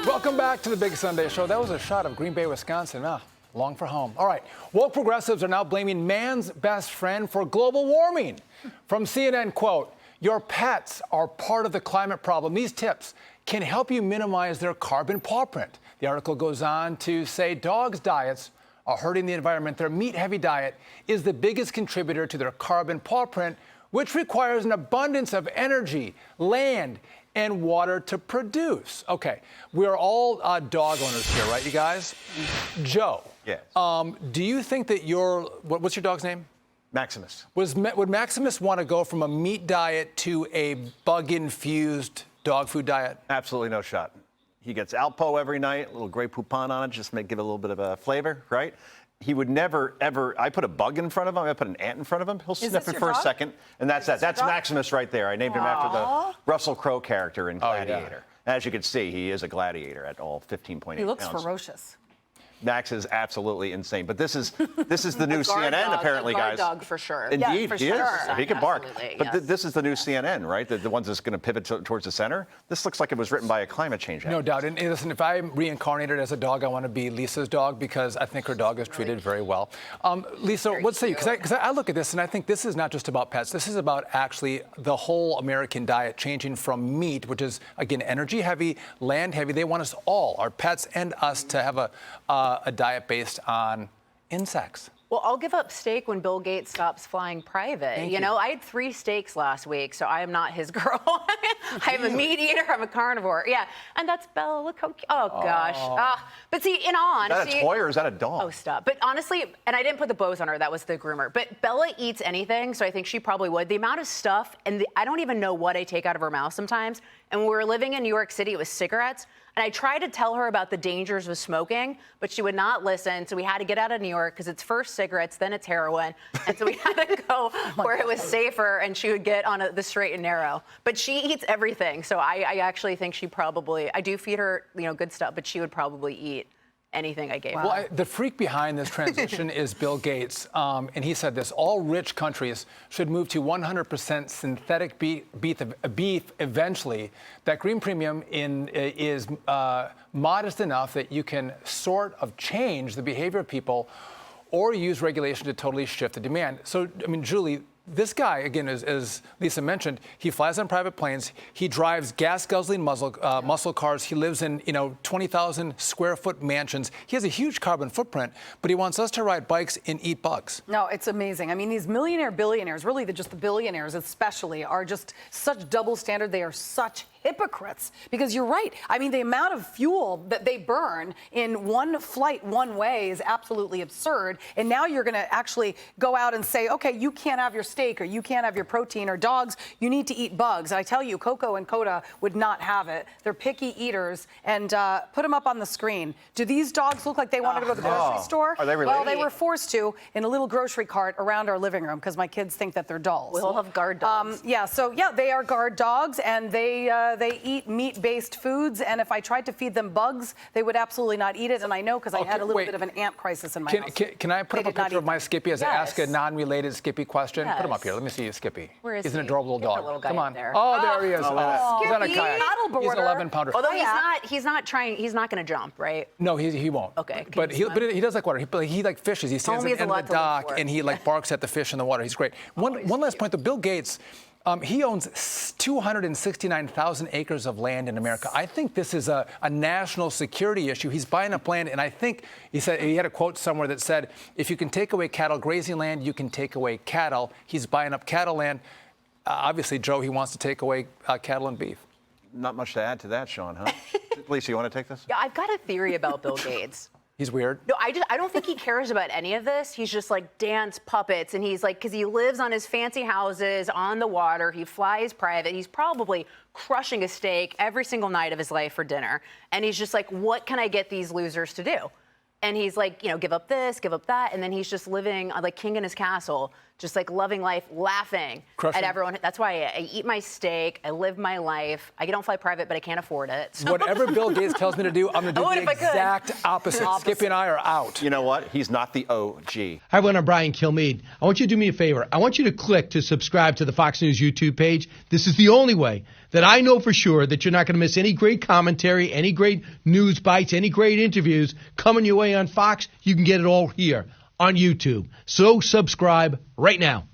Welcome back to the Big Sunday Show. That was a shot of Green Bay, Wisconsin. Long for home. All right. Woke progressives are now blaming man's best friend for global warming. From CNN, quote, "Your pets are part of the climate problem. These tips can help you minimize their carbon paw print." The article goes on to say dogs' diets are hurting the environment. Their meat-heavy diet is the biggest contributor to their carbon paw print, which requires an abundance of energy, land, and water to produce. Okay, we're all dog owners here, right, you guys? Joe. Yes. Do you think that what's your dog's name? Maximus. Would Maximus want to go from a meat diet to a bug-infused dog food diet? Absolutely no shot. He gets Alpo every night, a little Grey Poupon on it, just to give it a little bit of a flavor, right? He would never, ever, I put a bug in front of him, I put an ant in front of him, he'll sniff it for a second, and that's that. That's Maximus right there. I named him after the Russell Crowe character in Gladiator. As you can see, he is a gladiator at all 15.8 pounds. He looks ferocious. Max is absolutely insane, but this is the new CNN apparently, guys. Dog for sure. Indeed, for he sure. is. He can bark. But Yes. this is the new CNN, right? The ones that's going to pivot towards the center. This looks like it was written by a climate change. No doubt. And listen, if I'm reincarnated as a dog, I want to be Lisa's dog because I think her dog is treated very well. Lisa, what say you? Because I look at this and I think this is not just about pets. This is about actually the whole American diet changing from meat, which is again energy heavy, land heavy. They want us all, our pets and us, to have a diet based on insects. Well, I'll give up steak when Bill Gates stops flying private. You know, I had 3 steaks last week, so I am not his girl. I'm a meat eater. I'm a carnivore. Yeah, and that's Bella. Look how cute. Oh, gosh. But see, in all honesty... Is that a toy or is that a dog? Oh, stop. But honestly, and I didn't put the bows on her. That was the groomer. But Bella eats anything, so I think she probably would. The amount of stuff, and I don't even know what I take out of her mouth sometimes. And when we were living in New York City, it was cigarettes. And I tried to tell her about the dangers of smoking, but she would not listen. So we had to get out of New York because it's first cigarettes, then it's heroin. And so we had to go where it was safer and she would get on the straight and narrow. But she eats everything. So I actually think she probably, I do feed her, good stuff, but she would probably eat anything I gave her. Well, the freak behind this transition is Bill Gates, and he said this: all rich countries should move to 100% synthetic beef eventually. That green premium is modest enough that you can sort of change the behavior of people or use regulation to totally shift the demand. So, I mean, Julie, this guy, again, as Lisa mentioned, he flies on private planes. He drives gas-guzzling muscle cars. He lives in, 20,000 square foot mansions. He has a huge carbon footprint, but he wants us to ride bikes and eat bugs. No, it's amazing. I mean, these billionaires, really just the billionaires especially, are just such double standard. They are such hypocrites, because you're right. I mean, the amount of fuel that they burn in one flight one way is absolutely absurd. And now you're going to actually go out and say, okay, you can't have your steak, or you can't have your protein, or dogs, you need to eat bugs. And I tell you, Coco and Coda would not have it. They're picky eaters. And put them up on the screen. Do these dogs look like they want to go to the grocery store? Are they related? Well, they were forced to in a little grocery cart around our living room because my kids think that they're dolls. We all have guard dogs. They are guard dogs, and they eat meat-based foods, and if I tried to feed them bugs, they would absolutely not eat it, and I know because I had a little bit of an ant crisis in my house. Can I put up a picture of my Skippy as I ask a non-related Skippy question? Yes. Put him up here. Let me see you, Skippy. Where is He's an he? adorable Get the dog. little guy Come on. there. Oh, there he is. He's on a Skippy. kayak. Paddle He's an boarder. 11-pounder. Although he's not going to jump, right? No, he won't. Okay. But he does like water. He like fishes. He stands Homie has in a the lot to live dock for. and he like barks at the fish in the water. He's great. One last point, though. Bill Gates, he owns 269,000 acres of land in America. I think this is a national security issue. He's buying up land, and I think he had a quote somewhere that said, if you can take away cattle grazing land, you can take away cattle. He's buying up cattle land. Obviously, Joe, he wants to take away cattle and beef. Not much to add to that, Sean, huh? Lisa, you want to take this? Yeah, I've got a theory about Bill Gates. He's weird. No, I don't think he cares about any of this. He's just like dance puppets, and he's like, because he lives on his fancy houses on the water. He flies private. He's probably crushing a steak every single night of his life for dinner. And he's just like, what can I get these losers to do? And he's like, give up this, give up that. And then he's just living like king in his castle, just like loving life, laughing at everyone. That's why I eat my steak. I live my life. I don't fly private, but I can't afford it. So. Whatever Bill Gates tells me to do, I'm going to do the exact opposite. Skippy and I are out. You know what? He's not the OG. Hi, everyone. I'm Brian Kilmeade. I want you to do me a favor. I want you to click to subscribe to the Fox News YouTube page. This is the only way that I know for sure that you're not going to miss any great commentary, any great news bites, any great interviews coming your way on Fox. You can get it all here on YouTube. So subscribe right now.